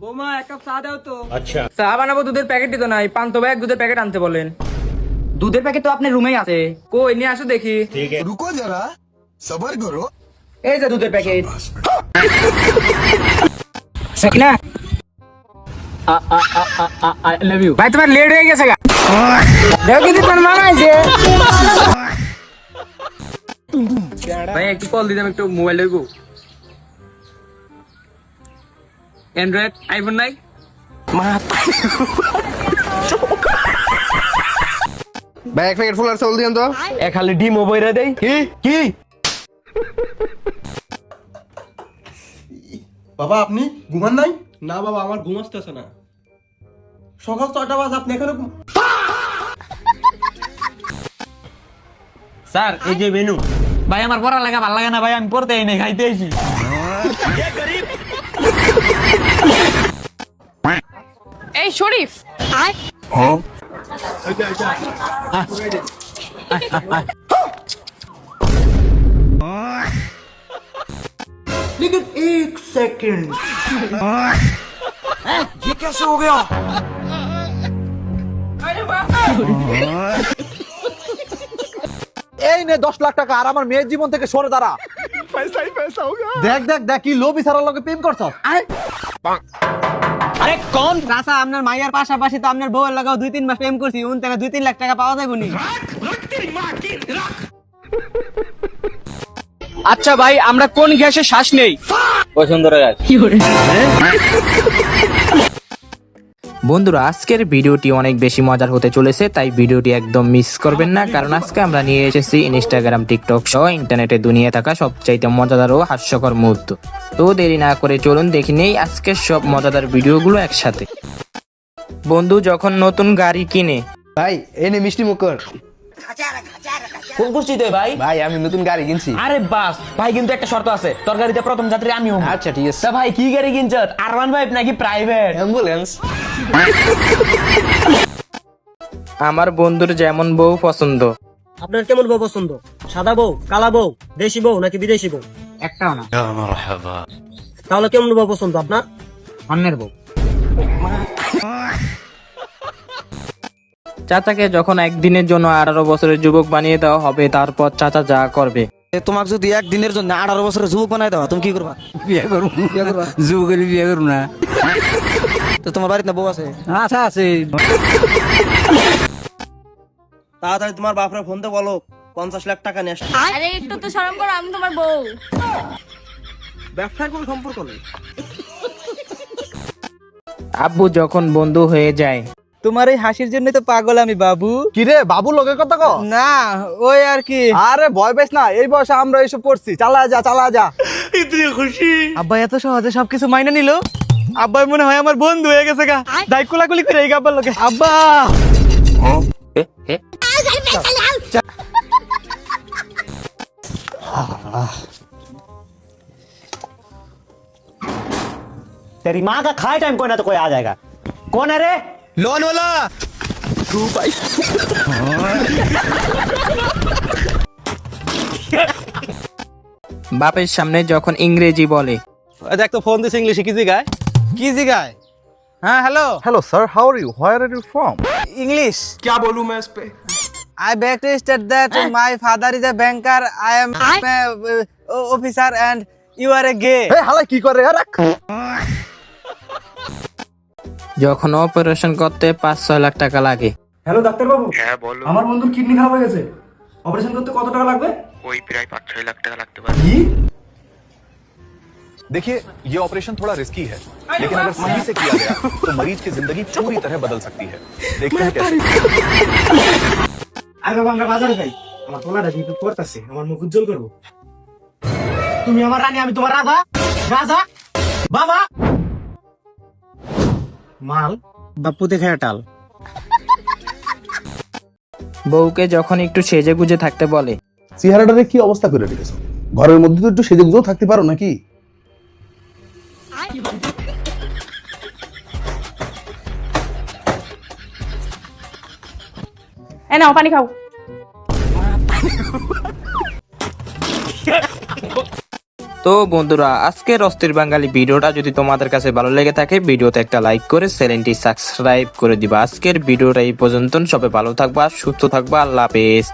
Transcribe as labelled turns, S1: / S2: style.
S1: বৌমা এক কাপ চা দাও তো।
S2: আচ্ছা
S1: চা বানাবো, দুধের প্যাকেটই তো নাই। পান্তো ভাই এক দুধের প্যাকেট আনতে বলেন। দুধের প্যাকেট তো আপনার রুমেই আছে। কই নিয়ে আসো দেখি।
S2: ठीक है
S3: रुको जरा सबर करो।
S1: এই যে দুধের packet. Sakina I love you. ভাই তোমার লেট হয়ে গেছে গা। দেখো কি তোমার মামা আছে। ভাই একটু কল দিতাম, একটু মোবাইল লইবো। অ্যান্ড্রয়েড আইফোন নাই?
S4: ভাই এক প্যাকেট ফুলার চাউল দিন তো।
S1: এক খালি ডিম বইরা দেই।
S4: কি কি
S3: বাবা আপনি ঘুমান নাই?
S4: না বাবা আমার ঘুম আসতেছে না।
S3: সকাল ৬টা বাজে আপনি এখনো
S2: স্যার এই যে মেনু।
S1: ভাই আমার পড়া লাগা ভালো লাগে না ভাই, আমি পড়তে এই নাই, খাইতে আইছি।
S5: এই শরীফ আয়।
S3: लेकिन एक सेकंड ये कैसे हो गया?
S4: এই নে 10 লাখ টাকা আর আমার মেয়ের জীবন থেকে সরে দাঁড়া।
S3: पैसा ही पैसा हो गया।
S4: দেখ দেখ দেখ কি লোভী সারার লগে প্রেম করছস।
S1: আরে কোন রাসা আপনার মাইয়ার পাশাপাশি তো আপনার বউয়ের লাগাও 2-3 মাস প্রেম করছি, উন তারা 2-3 লাখ টাকা পাওয়া যাবে নি। আচ্ছা ভাই আমরা কোন গ্যাসে শ্বাস নেই?
S2: বসুন্ধরা গাছ।
S6: বন্ধুরা আজকের ভিডিওটি অনেক বেশি মজার হতে চলেছে, তাই ভিডিওটি একদম মিস করবেন না, কারণ আজকে আমরা নিয়ে এসেছি ইনস্টাগ্রাম, টিকটক সহ ইন্টারনেটে দুনিয়ায় থাকা সবচাইতে মজাদার ও হাস্যকর মুহূর্ত। তো দেরি না করে চলুন দেখে নেই আজকের সব মজাদার ভিডিওগুলো একসাথে। বন্ধু যখন নতুন গাড়ি কিনে,
S4: ভাই এই নে মিষ্টি মুখ কর।
S1: কোন খুশিতে ভাই?
S4: ভাই আমি নতুন গাড়ি কিনছি।
S1: আরে বাস ভাই, কিন্তু একটা শর্ত আছে, তোর গাড়িতে প্রথম যাত্রী আমি হব।
S4: আচ্ছা ঠিক আছে।
S1: তা ভাই কি গাড়ি কিনছ? R15 নাকি প্রাইভেট?
S4: অ্যাম্বুলেন্স।
S6: আমার বন্ধুর যেমন বউ পছন্দ,
S7: আপনার কেমন বউ পছন্দ? সাদা বউ, কালা বউ, দেশি বউ নাকি বিদেশি বউ?
S1: একটাও না।
S7: তাহলে কেমন বউ পছন্দ আপনার?
S1: অন্যের বউ।
S6: চাচাকে যখন একদিনের জন্য 18 বছরের যুবক বানিয়ে দেওয়া হবে, তারপর চাচা যা করবে।
S7: তোমাকে যদি একদিনের জন্য 18 বছরের যুবক বানাই দেওয়া, তুমি কি করবা?
S1: বিয়ে করব।
S7: বিয়ে করবা?
S1: যুবকের বিয়ে করব না।
S7: তো তোমার বাড়িতে না বউ আছে?
S1: আচ্ছা আছে।
S7: তাড়াতাড়ি তোমার বাপরে ফোন দিয়ে বলো 50 লাখ টাকা নিয়ে আসতে।
S5: আরে একটু তো শরম করো, আমি তোমার বউ।
S7: ব্যবসার কোনো সম্পর্ক নেই।
S6: আব্বু যখন বন্ধু হয়ে যায়,
S1: তোমার এই হাসির জন্য তো পাগল আমি বাবু।
S4: কি রে বাবু লগে কথা ক।
S1: না ওই আর কি।
S4: আরে ভয় পাইস না, এই বয়সে আমরা এইসব করছি। চালা যা চালা যা।
S1: আব্বা এত সহজে সবকিছু মাইনে নিল। আব্বা মনে হয় আমার বন্ধু হয়ে গেছে গা। দাই কোলাকুলি করে এই আব্বার লোকে। আব্বা
S2: तेरी माँ का खाए टाइम कोई ना तो कोई आ जाएगा। कौन है रे?
S4: লোন वाला।
S6: বাপের সামনে যখন ইংরেজি বলে,
S4: দেখ তো ফোন দিস ইংলিশে কি জিগায়?
S1: কি জিগায়? হ্যাঁ hello
S4: hello sir, how are you? Where are you from?
S1: English.
S3: क्या बोलूं मैं इस पे?
S1: I beg to state that my father is a banker, I am a officer and you are a gay.
S4: এই হালা কি করে আরে?
S6: যখন অপারেশন করতে 5-6 লাখ টাকা লাগে।
S8: হ্যালো ডাক্তার বাবু। হ্যাঁ বলো। আমার বন্ধুর কিডনি খারাপ হয়ে গেছে, অপারেশন করতে কত টাকা লাগবে?
S9: ওই প্রায় 5-6 লাখ টাকা লাগতে পারে।
S8: কি?
S10: देखिए ये ऑपरेशन थोड़ा रिस्की है, लेकिन अगर सही से किया गया तो मरीज की जिंदगी पूरी तरह बदल सकती है। देखते हैं कैसे।
S8: আগে আমরা বাজারে যাই, আমার পোলাটা বিপদ করতেছে, আমার মুখ উজ্জ্বল করবো। তুমি আমার রানী, আমি তোমার রাজা। রাজা বাবা মাল
S1: বাপু দেখে টাল।
S6: বউকে যখন একটু সেজে গুজে থাকতে বলে,
S3: চেহারাটারে কি অবস্থা করে রেখেছো? ঘরের মধ্যে তো একটু সেজে গুজেও থাকতে পারো নাকি?
S5: এই নাও পানি খাও।
S6: তো বন্ধুরা, আজকের অস্থির বাঙালি ভিডিওটা যদি তোমাদের কাছে ভালো লেগে থাকে ভিডিওতে একটা লাইক করে চ্যানেলটি সাবস্ক্রাইব করে দিবা। আজকের ভিডিওটা এই পর্যন্ত। সবাই ভালো থাকবা, সুস্থ থাকবা, আল্লাহ হাফেজ।